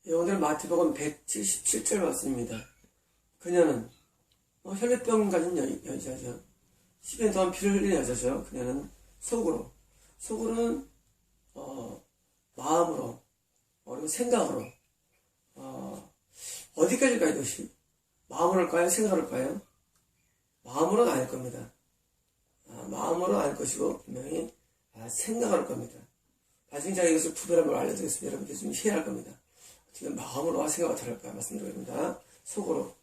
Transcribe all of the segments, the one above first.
오늘 마태복음 177절 말씀입니다. 그녀는 혈류병 가진 여자죠. 10년 동안 피를 흘린 여자죠. 그녀는 속으로는 마음으로 그리고 생각으로 어디까지 가야 이것이? 마음으로 할까요? 생각으로 할까요? 마음으로는 아닐 겁니다. 마음으로는 아닐 것이고 분명히 생각을 할 겁니다. 나중에 제가 이것을 구별한 걸 알려드리겠습니다. 여러분들 좀 이해할 겁니다. 어떻게 마음으로와 생각을 다를까 말씀드립니다. 속으로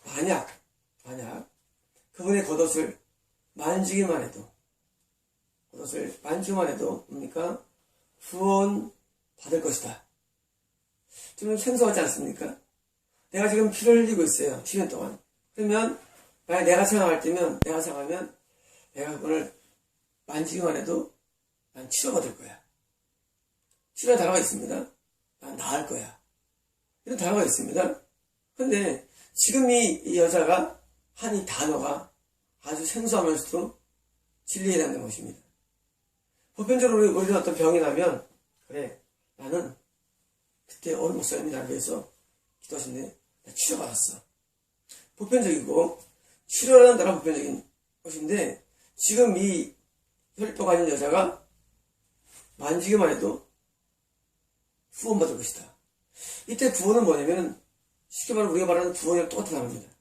만약 그분의 겉옷을 만지기만 해도 뭡니까? 구원 받을 것이다. 좀 생소하지 않습니까? 내가 지금 피를 흘리고 있어요. 10년 동안. 그러면 만약 내가 생각하면 내가 그분을 만지기만 해도 난 치료받을 거야. 치료의 단어가 있습니다. 난 나을 거야. 이런 단어가 있습니다. 근데 지금 이 여자가 한 이 단어가 아주 생소하면서도 진리에 대한 것입니다. 보편적으로 우리는 어떤 병이 나면 그래 나는 그때 어느 목사님이 나를 위해서 기도하신데 나 치료받았어. 보편적이고 치료라는 단어가 보편적인 것인데 지금 이 혈류병 가진 여자가 만지기만 해도 구원받을 것이다. 이때 구원은 뭐냐면 쉽게 말하면 우리가 말하는 구원이랑 똑같은 단어입니다.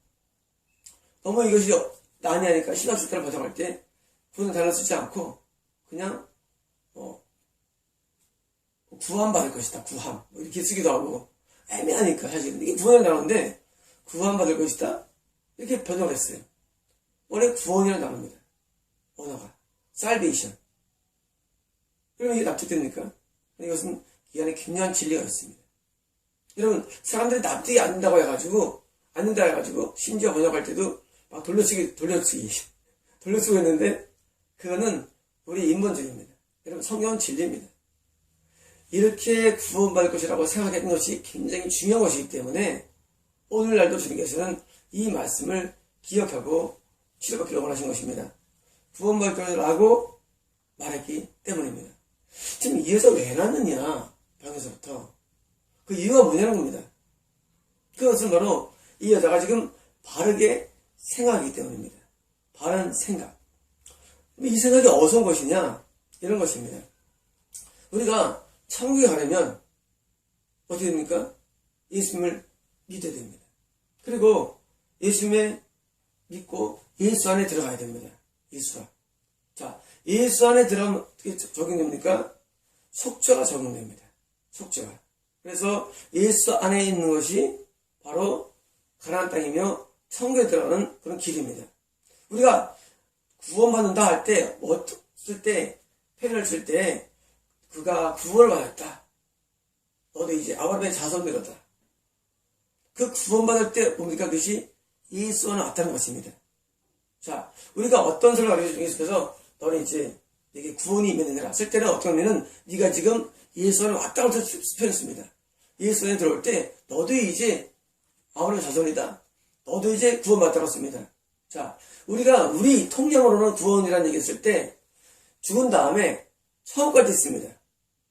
너무 이것이 난해하니까 신학 실태를 번역할 때 구원은 단어를 쓰지 않고 그냥 구원받을 것이다. 구함 이렇게 쓰기도 하고 애매하니까 사실은 이게 구원이라는 단어인데 구원받을 것이다 이렇게 번역을 했어요. 원래 구원이라는 단어입니다. 언어가 salvation. 그러면 이게 납득됩니까? 이것은 이 안에 굉장한 진리가 있습니다. 여러분 사람들이 납득이 안 된다고 해가지고 심지어 번역할 때도 막 돌려쓰고 있는데 그거는 우리 인본주의입니다. 여러분 성경은 진리입니다. 이렇게 구원받을 것이라고 생각했던 것이 굉장히 중요한 것이기 때문에 오늘날도 주님께서는 이 말씀을 기억하고 치료받기를 원하신 것입니다. 구원받을 것이라고 말했기 때문입니다. 지금 이 여자 왜 낳느냐? 병에서부터. 그 이유가 뭐냐는 겁니다. 그것은 바로 이 여자가 지금 바르게 생각하기 때문입니다. 바른 생각. 이 생각이 어디서 온 것이냐? 이런 것입니다. 우리가 천국에 가려면 어떻게 됩니까? 예수님을 믿어야 됩니다. 그리고 예수님을 믿고 예수 안에 들어가야 됩니다. 예수 안에 들어가면 어떻게 적용됩니까? 속죄가 적용됩니다. 속죄가. 그래서 예수 안에 있는 것이 바로 가나안 땅이며 천국에 들어가는 그런 길입니다. 우리가 구원받는다 할 때, 표현을 쓸 때, 그가 구원을 받았다. 너도 이제 아브라함의 자손되었다. 그 구원받을 때 뭡니까? 그것이 예수 안에 왔다는 것입니다. 자, 우리가 어떤 소리를 가르쳐 주께서 너는 이제 내게 구원이 임했느니라 쓸 때는 어떻게 하면은 네가 지금 예수 안에 왔다고 표현했습니다. 예수 안에 들어올 때 너도 이제 아브라함의 자손이다. 너도 이제 구원받았다고 했습니다. 자, 우리 통념으로는 구원이라는 얘기 했을 때 죽은 다음에 천국까지 있습니다.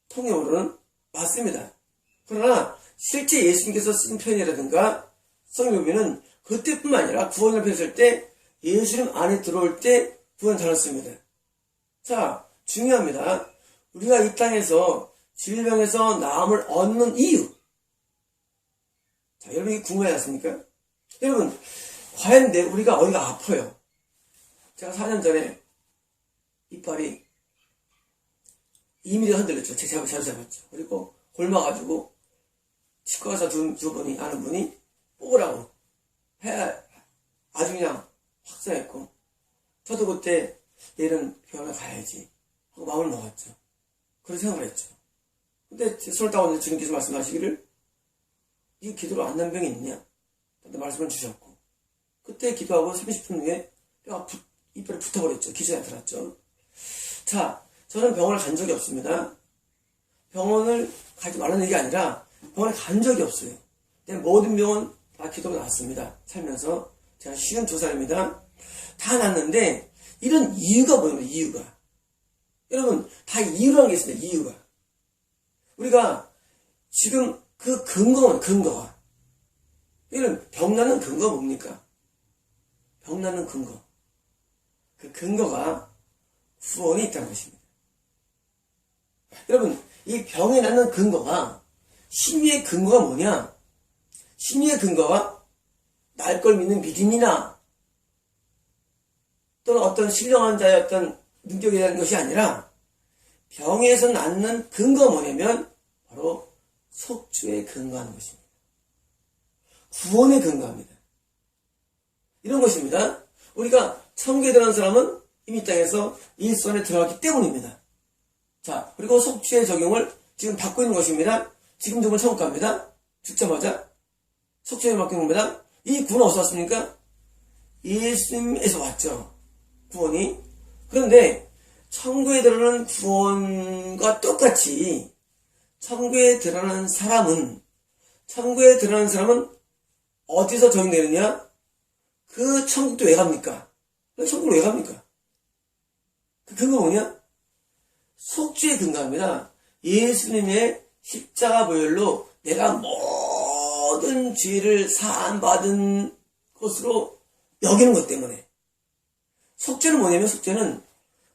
통념으로는 맞습니다. 그러나 실제 예수님께서 쓴 표현이라든가 성경에는 그때뿐만 아니라 구원을 표현했을 때 예수님 안에 들어올 때 구원 잘했습니다. 자, 중요합니다. 우리가 이 땅에서 질병에서 나음을 얻는 이유. 자, 여러분 이게 궁금하지 않습니까? 여러분, 과연 우리가 어디가 아파요? 제가 4년 전에 이빨이 2mm 흔들렸죠. 제가 잘 잡았죠. 그리고 굶어가지고 치과 가서 두 분이 아는 분이 뽑으라고 아주 그냥 확산했고 저도 그때 내일은 병원에 가야지 하고 마음을 먹었죠. 그런 생각을 했죠. 근데 손을 따고 주님께서 말씀하시기를 이 기도로 안 난 병이 있냐? 근데 말씀을 주셨고 그때 기도하고 30분 후에 뼈가 이빨이 붙어버렸죠. 기저에 나타났죠. 자, 저는 병원을 간 적이 없습니다. 병원을 가지 말라는 얘기 아니라 병원에 간 적이 없어요. 모든 병원 다 기도가 났습니다. 살면서 제가 52살입니다. 다 났는데 이런 이유가 뭐냐면 이유가. 여러분 다 이유라는 게 있습니다. 이유가. 우리가 지금 그 근거가. 이런 병나는 근거가 뭡니까? 병나는 근거. 그 근거가 구원이 있다는 것입니다. 여러분, 이 병에 낫는 근거가, 심리의 근거가 뭐냐? 심리의 근거가 날 걸 믿는 믿음이나 또는 어떤 신령한 자의 어떤 능력에 대한 것이 아니라 병에서 낫는 근거가 뭐냐면 바로 속죄에 근거하는 것입니다. 구원에 근거합니다. 이런 것입니다. 우리가 천국에 들어간 사람은 이미 땅에서 예수 안에 들어갔기 때문입니다. 자, 그리고 속죄의 적용을 지금 받고 있는 것입니다. 지금 누구는 천국 갑니다. 죽자마자 속죄를 받고 있는 겁니다. 이 구원 어디서 왔습니까? 예수님에서 왔죠. 구원이. 그런데 천국에 들어가는 구원과 똑같이 천국에 들어가는 사람은 어디서 적용되느냐? 그 천국도 왜 갑니까? 천국을 왜 갑니까? 그 근거 뭐냐? 속죄에 근거합니다. 예수님의 십자가 보혈로 내가 모든 죄를 사함받은 것으로 여기는 것 때문에. 속죄는 뭐냐면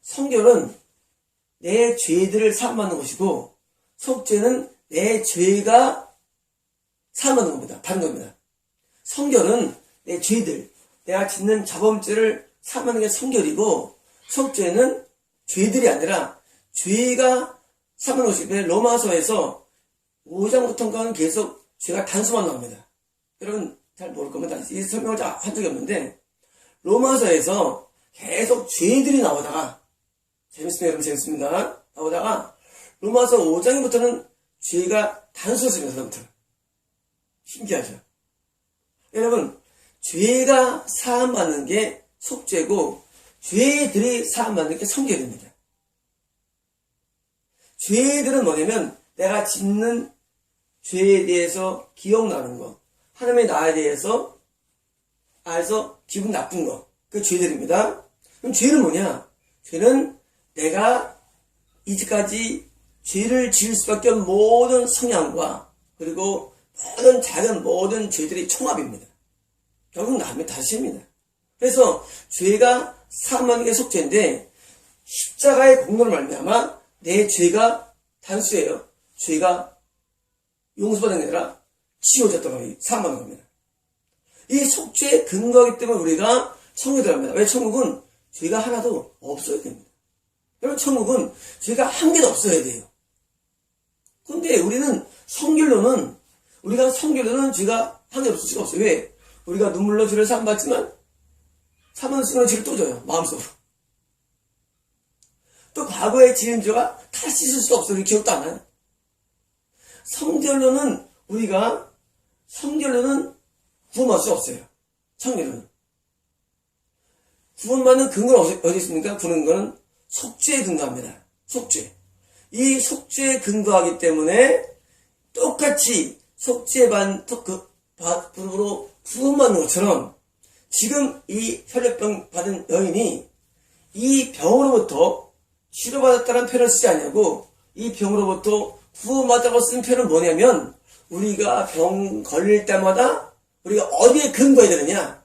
성결은 내 죄들을 사함받는 것이고 속죄는 내 죄가 사함받는 겁니다. 다른 겁니다. 성결은 내 죄들, 내가 짓는 자범죄를 사함받는 게 성결이고 속죄는 죄들이 아니라 죄가 사함받는 것이기 로마서에서 5장부터는 계속 죄가 단수만 나옵니다. 여러분 잘 모를 겁니다. 이 설명을 한 적이 없는데 로마서에서 계속 죄들이 나오다가 재밌습니다. 여러분 재밌습니다. 나오다가 로마서 5장부터는 죄가 단수였습니다. 그다음부터 신기하죠. 여러분 죄가 사함받는 게 속죄고 죄들이 사함받는 게 성결입니다. 죄들은 뭐냐면 내가 짓는 죄에 대해서 기억나는 거, 하나님의 나에 대해서 알아서 기분 나쁜 거, 그 죄들입니다. 그럼 죄는 뭐냐? 죄는 내가 이제까지 죄를 지을 수밖에 없는 모든 성향과 그리고 모든 작은 모든 죄들이 총합입니다. 결국 남의 탓입니다. 그래서 죄가 사함받는 게 속죄인데 십자가의 공로를 말미암아 내 죄가 단수예요. 죄가 용서받는 게 아니라 지워졌다고 사함받는 겁니다. 이 속죄에 근거하기 때문에 우리가 천국에 들어갑니다. 왜? 천국은 죄가 하나도 없어야 됩니다. 여러분 천국은 죄가 한 개도 없어야 돼요. 근데 우리가 성결로는 죄가 한 개도 없을 수가 없어요. 왜? 우리가 눈물로 죄를 사함받지만 사함받는 순간 죄를 또 져요. 마음속으로. 또 과거에 지은 죄가 다 씻을 수가 없어요. 기억도 안 나요. 성결로는 구원받을 수 없어요. 성결로는. 구원받는 근거는 어디 있습니까? 그 근거는 속죄에 근거합니다. 속죄. 이 속죄에 근거하기 때문에 똑같이 속죄로 구원받는 것처럼 지금 이 혈액병 받은 여인이 이 병으로부터 치료받았다는 표현을 쓰지 않냐고 이 병으로부터 구원받았다고 쓰는 표현은 뭐냐면 우리가 병 걸릴 때마다 우리가 어디에 근거해야 되느냐?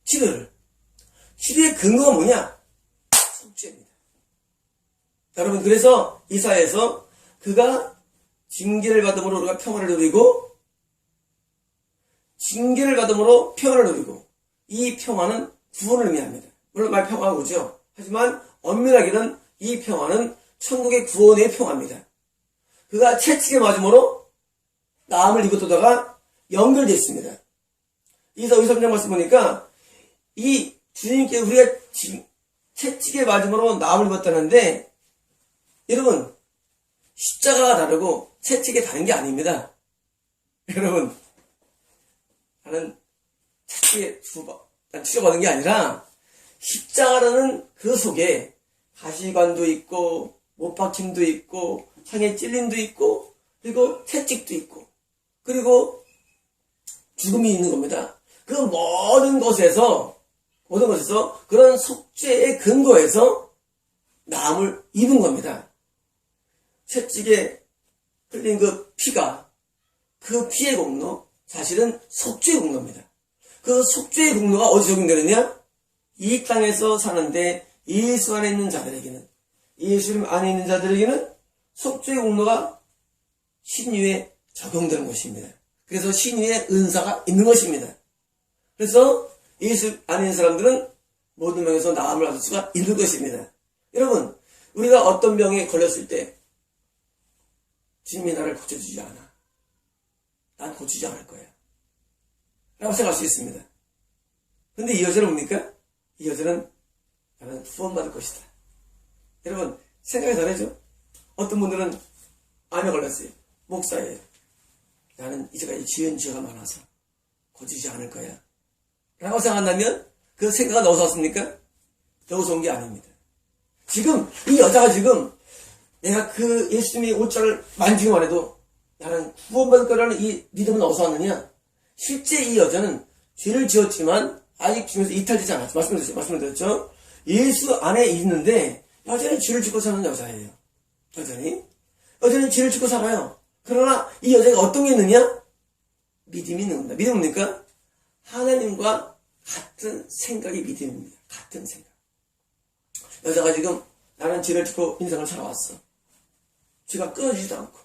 치료의 근거가 뭐냐? 속죄입니다. 여러분 그래서 이사야에서 그가 징계를 받음으로 우리가 평화를 누리고 징계를 받음으로 평화를 누리고 이 평화는 구원을 의미합니다. 물론 말 평화가 오죠. 하지만 엄밀하게는 이 평화는 천국의 구원의 평화입니다. 그가 채찍에 맞음으로 나음을 입었다가 연결되어 있습니다. 이사 53장 말씀 보니까 이 주님께 우리가 채찍에 맞음으로 나음을 입었다는데 여러분 십자가가 다르고 채찍이 다른 게 아닙니다. 여러분 나는 채찍에 치료받은 게 아니라 십자가라는 그 속에 가시관도 있고 못박힘도 있고 상에 찔림도 있고 그리고 채찍도 있고 그리고 죽음이 있는 겁니다. 그 모든 것에서 그런 속죄의 근거에서 나음을 입은 겁니다. 채찍에 흘린 그 피가 그 피의 공로, 사실은 속죄의 공로입니다. 그 속죄의 공로가 어디 적용되느냐? 이 땅에서 사는데 예수 안에 있는 자들에게는, 예수님 안에 있는 자들에게는 속죄의 공로가 신유에 적용되는 것입니다. 그래서 신유의 은사가 있는 것입니다. 그래서 예수 안에 있는 사람들은 모든 병에서 나음을 얻을 수가 있는 것입니다. 여러분, 우리가 어떤 병에 걸렸을 때 주님이 나를 고쳐주지 않아. 난 고치지 않을 거야. 라고 생각할 수 있습니다. 근데 이 여자는 뭡니까? 이 여자는 나는 구원받을 것이다. 여러분, 생각이 다르죠? 어떤 분들은 암에 걸렸어요. 목사예요. 나는 이제까지 지은 죄가 많아서 고치지 않을 거야. 라고 생각한다면 그 생각은 어디서 왔습니까? 여기서 온 게 아닙니다. 지금 이 여자가 지금 내가 그 예수님의 옷자를 만지기만 해도 나는 구원받을 거라는 이 믿음은 어디서 왔느냐? 실제 이 여자는 죄를 지었지만 아직 중에서 이탈되지 않았죠. 말씀을 드렸죠. 예수 안에 있는데 여전히 죄를 짓고 사는 여자예요. 여전히 죄를 짓고 살아요. 그러나 이 여자가 어떤 게 있느냐? 믿음이 있는 겁니다. 믿음은 뭡니까? 하나님과 같은 생각이 믿음입니다. 같은 생각. 여자가 지금 나는 죄를 짓고 인생을 살아왔어. 죄가 끊어지지도 않고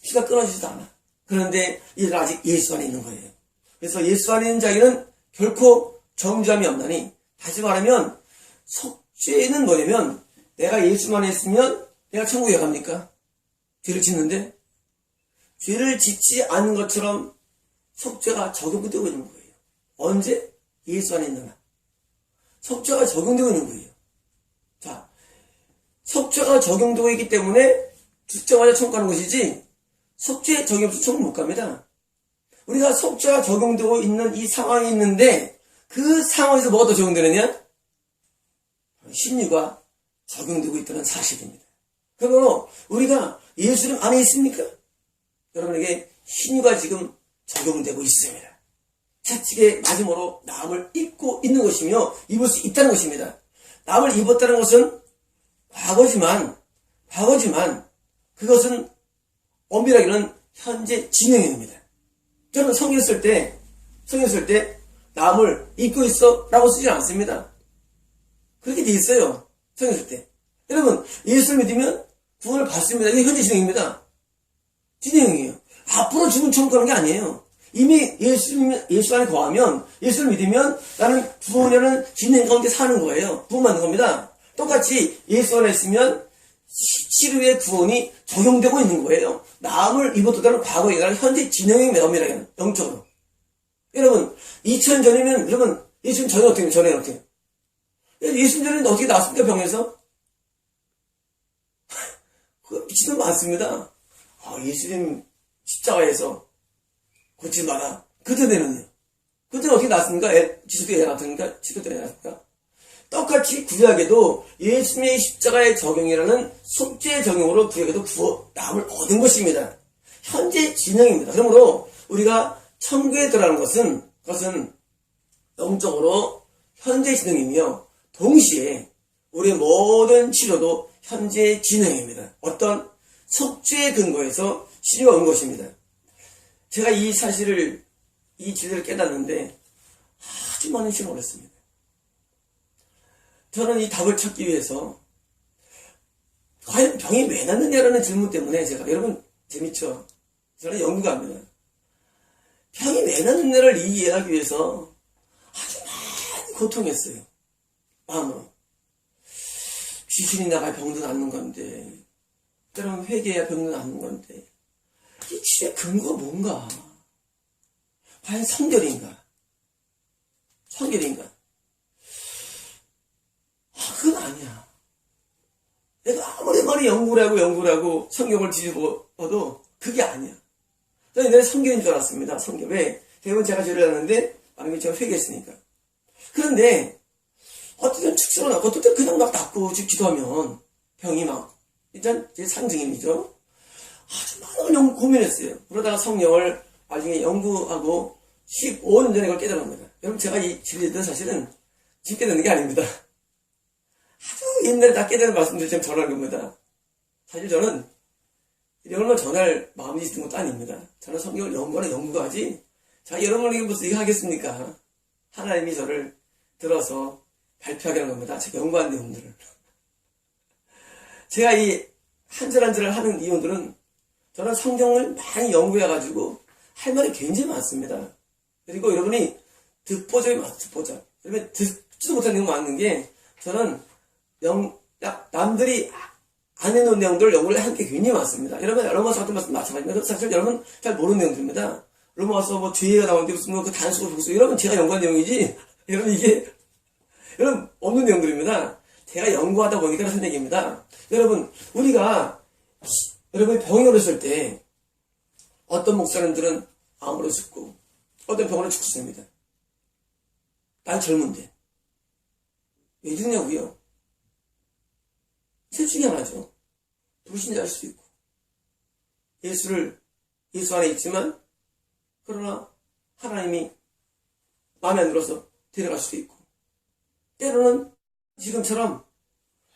피가 끊어지지도 않아. 그런데 얘는 아직 예수 안에 있는 거예요. 그래서 예수 안에 있는 자에게는 결코 정죄함이 없나니, 다시 말하면 속죄는 뭐냐면 내가 예수만 있으면 내가 천국에 갑니까? 죄를 짓는데 죄를 짓지 않은 것처럼 속죄가 적용되고 있는 거예요. 언제? 예수 안에 있는 한. 속죄가 적용되고 있는 거예요. 자, 속죄가 적용되고 있기 때문에 죽자마자 천국 가는 것이지, 속죄 적용 없이 천국 못 갑니다. 우리가 속죄가 적용되고 있는 이 상황이 있는데 그 상황에서 뭐가 더 적용되느냐? 신유가 적용되고 있다는 사실입니다. 그러므로 우리가 예수님 안에 있습니까? 여러분에게 신유가 지금 적용되고 있습니다. 채찍의 맞음으로 나음을 입고 있는 것이며 입을 수 있다는 것입니다. 나음을 입었다는 것은 과거지만 그것은 엄밀하게는 현재 진행형입니다. 저는 성경 쓸 때 나음을 입고 있어 라고 쓰지 않습니다. 그렇게 돼 있어요. 성경 쓸 때. 여러분, 예수를 믿으면 구원을 받습니다. 이게 현재 진행입니다. 진행형이에요. 앞으로 죽은 천국 가는 게 아니에요. 이미 예수 안에 거하면, 예수를 믿으면 나는 구원이라는 진행 가운데 사는 거예요. 구원받는 겁니다. 똑같이 예수 안에 있으면 치료의 구원이 적용되고 있는 거예요. 나음을 입었다는 과거에 따라 현재 진행의 면밀하게 영적으로. 여러분, 2000년 전이면 여러분 예수님 전에 어떻게 해요? 예수님 전에 어떻게 나왔습니까? 병에서? 그 미친놈 많습니다. 예수님 십자가에서 고치지 마라. 그때는 어떻게 나왔습니까? 지수도 애 나왔습니까? 지수도 애 나왔습니까? 똑같이 구약에도 예수님의 십자가의 적용이라는 속죄의 적용으로 구약에도 나음을 얻은 것입니다. 현재 진행입니다. 그러므로 우리가 천국에 들어가는 것은 영적으로 현재 진행이며 동시에 우리의 모든 치료도 현재 진행입니다. 어떤 속죄의 근거에서 치료가 온 것입니다. 제가 이 사실을, 이 진리를 깨닫는데 아주 많은 시간을 걸렸습니다. 저는 이 답을 찾기 위해서 과연 병이 왜 낫느냐라는 질문 때문에 제가, 여러분 재밌죠? 저는 연구가 합니다. 병이 왜 낫느냐를 이해하기 위해서 아주 많이 고통했어요. 마음으로. 귀신이 나가 병도 낫는 건데, 때로는 회개해야 병도 낫는 건데, 이 치료의 근거가 뭔가? 과연 성결인가? 그건 아니야. 내가 아무리 연구를 하고 성경을 뒤집어도 그게 아니야. 저는 옛날에 성경인 줄 알았습니다. 성경. 왜? 대부분 제가 죄를 하는데 만약에 제가 회개했으니까. 그런데 어떻게 축소로 낫고 어떻게 그냥 막 낫고 기도하면 병이 막, 일단 제 상징이죠. 아주 많은 고민했어요. 그러다가 성령을 나중에 연구하고 15년 전에 그걸 깨달았습니다. 여러분, 제가 이 진리들은 사실은 지금 깨닫는 게 아닙니다. 아주 옛날에 다 깨달은 말씀들 지금 전하는 겁니다. 사실 저는 여러분을 전할 마음이 있는 것도 아닙니다. 저는 성경을 연구하는 연구가지. 자, 여러분에게 무슨 이거 하겠습니까? 하나님이 저를 들어서 발표하게 하는 겁니다. 제가 연구한 내용들을. 제가 이 한 절 한 절을 하는 이유들은 저는 성경을 많이 연구해가지고 할 말이 굉장히 많습니다. 그리고 여러분이 듣보잡이 많아요. 듣보잡. 여러분 듣지도 못한 내용 많은 게 저는 남들이 안 해놓은 내용들을 연구를 하는 게 굉장히 많습니다. 여러분 로마서 같은 말씀 마찬가지입니다. 사실 여러분 잘 모르는 내용들입니다. 로마서 뭐 죄가 나오는데 무슨 뭐 그 단수고 복수 여러분 제가 연구한 내용이지 여러분 이게 여러분 없는 내용들입니다. 제가 연구하다 보니까 하는 얘기입니다. 여러분 우리가 여러분이 병이 걸렸을 때 어떤 목사님들은 암으로 죽고 어떤 병으로 죽습니다. 난 젊은데 왜 죽냐고요? 셋 중에 하나죠. 불신자일 수도 있고 예수 안에 있지만 그러나 하나님이 마음에 안 들어서 데려갈 수도 있고 때로는 지금처럼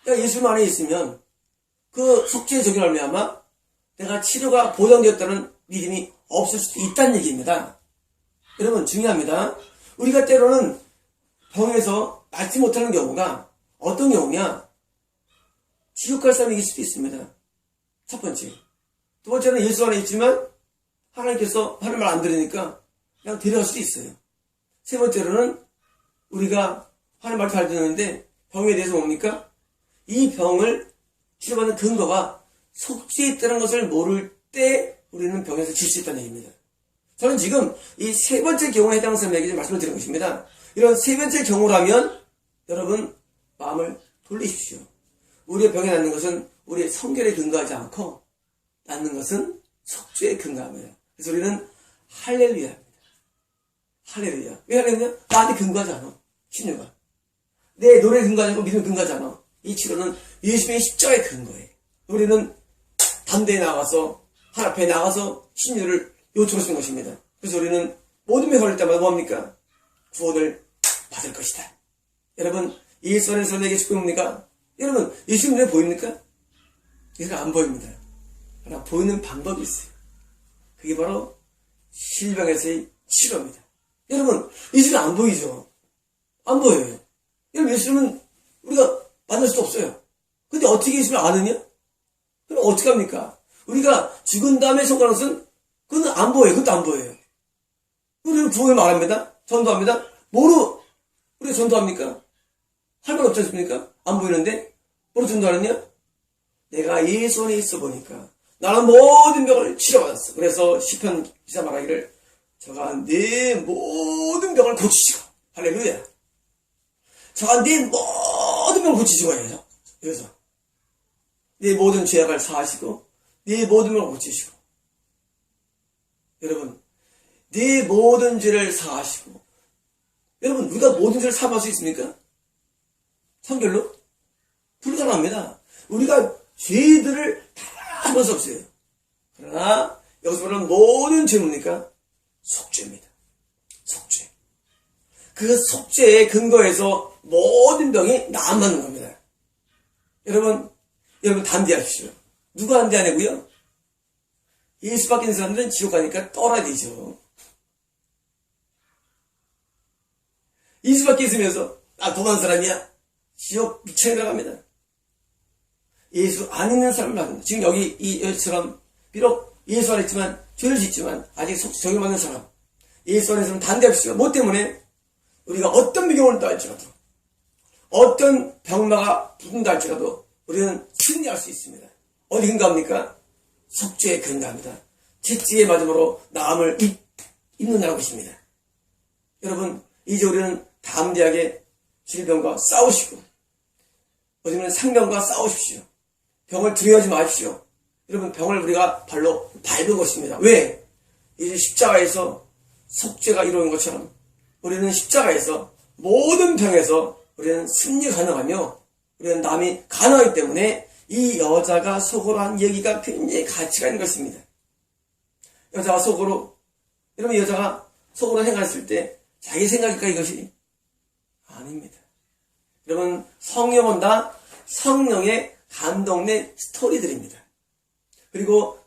내가 예수 안에 있으면 그 속죄의 적용을 말미암아 내가 치료가 보장되었다는 믿음이 없을 수도 있다는 얘기입니다. 여러분 중요합니다. 우리가 때로는 병에서 낫지 못하는 경우가 어떤 경우냐? 지옥 갈 사람이 이길 수도 있습니다. 첫 번째. 두 번째는 예수 안에 있지만 하나님께서 하는 말 안 들으니까 그냥 데려갈 수도 있어요. 세 번째로는 우리가 하나님 말 잘 듣는데 병에 대해서 뭡니까? 이 병을 치료받는 근거가 속죄에 있다는 것을 모를 때 우리는 병에서 질 수 있다는 얘기입니다. 저는 지금 이 세 번째 경우에 해당하는 사람에게 말씀을 드리는 것입니다. 이런 세 번째 경우라면 여러분 마음을 돌리십시오. 우리의 병에 낫는 것은 우리의 성결에 근거하지 않고 낫는 것은 속죄에 근거합니다. 그래서 우리는 할렐루야입니다. 할렐루야. 왜 할렐루야? 나한테 근거하지 않아. 신유가. 내 노래에 근거하지 않고 믿음에 근거하지 않아. 이 치료는 예수님의 십자가에 근거해. 우리는 담대히 나가서 하나님 앞에 나가서 신유를 요청하시는 것입니다. 그래서 우리는 모든 병 걸릴 때마다 뭐합니까? 구원을 받을 것이다. 여러분 예수 안에서 내게 축복입니까? 여러분 예수님 눈에 보입니까? 예수는 안 보입니다. 그러나 보이는 방법이 있어요. 그게 바로 실병에서의 치료입니다. 여러분 예수는 안 보이죠? 안 보여요. 여러분 예수님은 우리가 만날 수도 없어요. 근데 어떻게 예수를 아느냐? 그럼 어떻게 합니까? 우리가 죽은 다음에 성공하는 것은 그건 안 보여요. 그것도 안 보여요. 우리는 구원을 말합니다. 전도합니다. 뭐로 우리가 전도합니까? 할 말 없지 않습니까? 안 보이는데 뭐로 전도하느냐? 내가 예수 안에 있어 보니까 나는 모든 병을 치료받았어. 그래서 시편 기사 말하기를 저가 내 모든 병을 고치시고 할렐루야. 저가 내 모든 병을 고치시고 해요. 그래서 내 모든 죄악을 사하시고 내 모든 병을 고치시고 여러분 내 모든 죄를 사하시고 여러분 우리가 모든 죄를 사할 수 있습니까? 성결로? 불가능합니다. 우리가 죄들을 다 할 수 없어요. 그러나 여기서 말하는 모든 죄는 뭡니까? 속죄입니다. 속죄. 그 속죄의 근거에서 모든 병이 나아맞는 겁니다. 여러분 담대하십시오. 누가 담대하냐고요? 예수 밖에 있는 사람들은 지옥 가니까 떠나야 되죠. 예수 밖에 있으면서 나 도망한 사람이야. 지옥 미쳐에 들어갑니다. 예수 안 있는 사람을 말합니다. 지금 여기 이처럼 비록 예수 안에 있지만 죄를 짓지만 아직 적용받는 사람 예수 안에서는 담대합시오. 뭐 때문에? 우리가 어떤 비경을 또 할지라도 어떤 병마가 붙는다 할지라도 우리는 승리할 수 있습니다. 어디 근거합니까? 속죄에 근거합니다. 채찍의 맞음으로 나음을 입는다는 것입니다. 여러분 이제 우리는 담대하게 질병과 싸우시고 어디면 상병과 싸우십시오. 병을 두려워하지 마십시오. 여러분 병을 우리가 발로 밟은 것입니다. 왜? 이제 십자가에서 속죄가 이루어진 것처럼 우리는 십자가에서 모든 병에서 우리는 승리 가능하며 우리는 남이 가능하기 때문에 이 여자가 속으로 한 얘기가 굉장히 가치가 있는 것입니다. 여자가 속으로 여러분 여자가 속으로 행했을 때 자기 생각일까 이것이? 아닙니다. 여러분 성령은 다 성령의 감동된 스토리들입니다. 그리고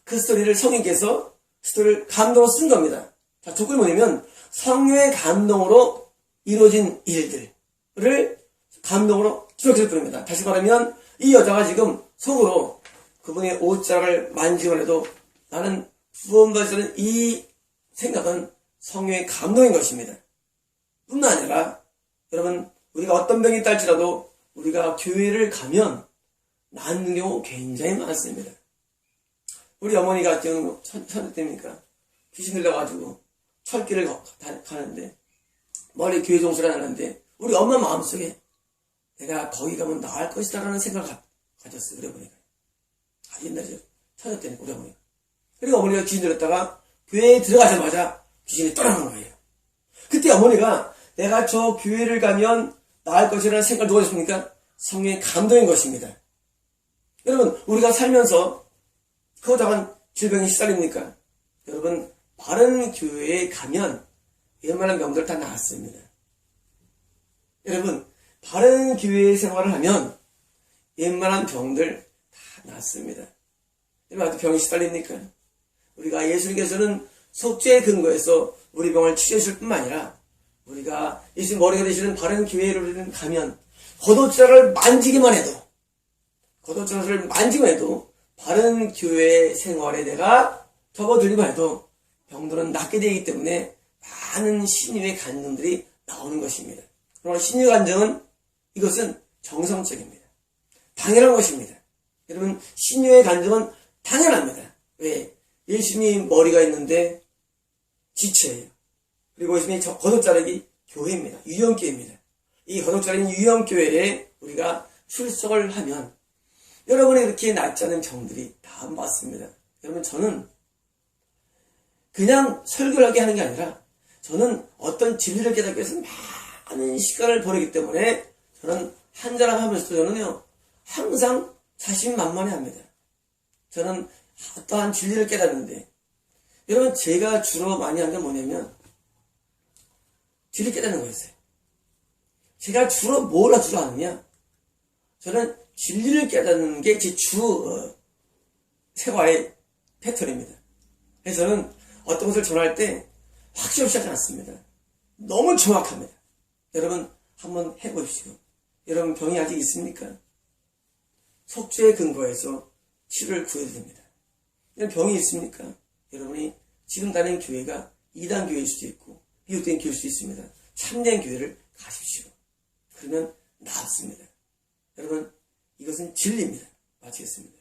그 스토리를 성령께서 스토리를 감동으로 쓴 겁니다. 자, 조건이 뭐냐면 성령의 감동으로 이루어진 일들을 감동으로 기록해서 부릅니다. 다시 말하면 이 여자가 지금 속으로 그분의 옷자락을 만지기만 해도 나는 구원받으려는 이 생각은 성령의 감동인 것입니다. 뿐만 아니라 여러분, 우리가 어떤 병이 있다 할지라도 우리가 교회를 가면 낫는 경우 굉장히 많습니다. 우리 어머니가 지금 천일 때입니까? 귀신 들려가지고 철길을 가는데 머리 교회 종소리가 나는데 우리 엄마 마음속에 내가 거기 가면 나을 것이다 라는 생각을 가졌어요. 우리 어머니가. 옛날에 천일 때니까 우리 어머니가. 그리고 어머니가 귀신 들었다가 교회에 들어가자마자 귀신이 떠나는 거예요. 그때 어머니가 내가 저 교회를 가면 나을 것이라는 생각을 누가 했습니까? 성령의 감동인 것입니다. 여러분, 우리가 살면서 그거다간 질병에 시달립니까? 여러분, 바른 교회에 가면 웬만한 병들 다 나았습니다. 여러분, 바른 교회 생활을 하면 웬만한 병들 다 나았습니다. 여러분, 병이 시달립니까? 우리가 예수님께서는 속죄의 근거에서 우리 병을 치료하실 뿐만 아니라 우리가 예수님 머리가 되시는 바른 교회를 가면 겉옷자락을 만지기만 해도 바른 교회 생활에 내가 접어들기만 해도 병들은 낫게 되기 때문에 많은 신유의 간증들이 나오는 것입니다. 그러나 신유의 간증은 이것은 정성적입니다. 당연한 것입니다. 여러분, 신유의 간증은 당연합니다. 왜? 예수님 머리가 있는데 지체예요. 그리고 예수님의 겉옷자락이 교회입니다. 유형교회입니다. 이 겉옷자락인 유형교회에 우리가 출석을 하면 여러분의 이렇게 낫지 않은 병들이 다 맞습니다. 여러분, 저는 그냥 설교를 하게 하는 게 아니라 저는 어떤 진리를 깨닫기 위해서 많은 시간을 보내기 때문에 저는 한 사람 하면서도 저는요 항상 자신만만해 합니다. 저는 어떠한 진리를 깨닫는데 여러분, 제가 주로 많이 한 게 뭐냐면 진리 깨닫는 거였어요. 제가 주로 뭘 주로 하느냐, 저는 진리를 깨닫는 게 제 주 생활의 패턴입니다. 그래서 저는 어떤 것을 전할 때 확신 없이 하지 않습니다. 너무 정확합니다. 여러분, 한번 해보십시오. 여러분, 병이 아직 있습니까? 속죄의 근거에서 치료를 구해야 됩니다. 이런 병이 있습니까? 여러분이 지금 다니는 교회가 이단 교회일 수도 있고 미혹된 교회일 수도 있습니다. 참된 교회를 가십시오. 그러면 낫습니다. 여러분, 이것은 진리입니다. 마치겠습니다.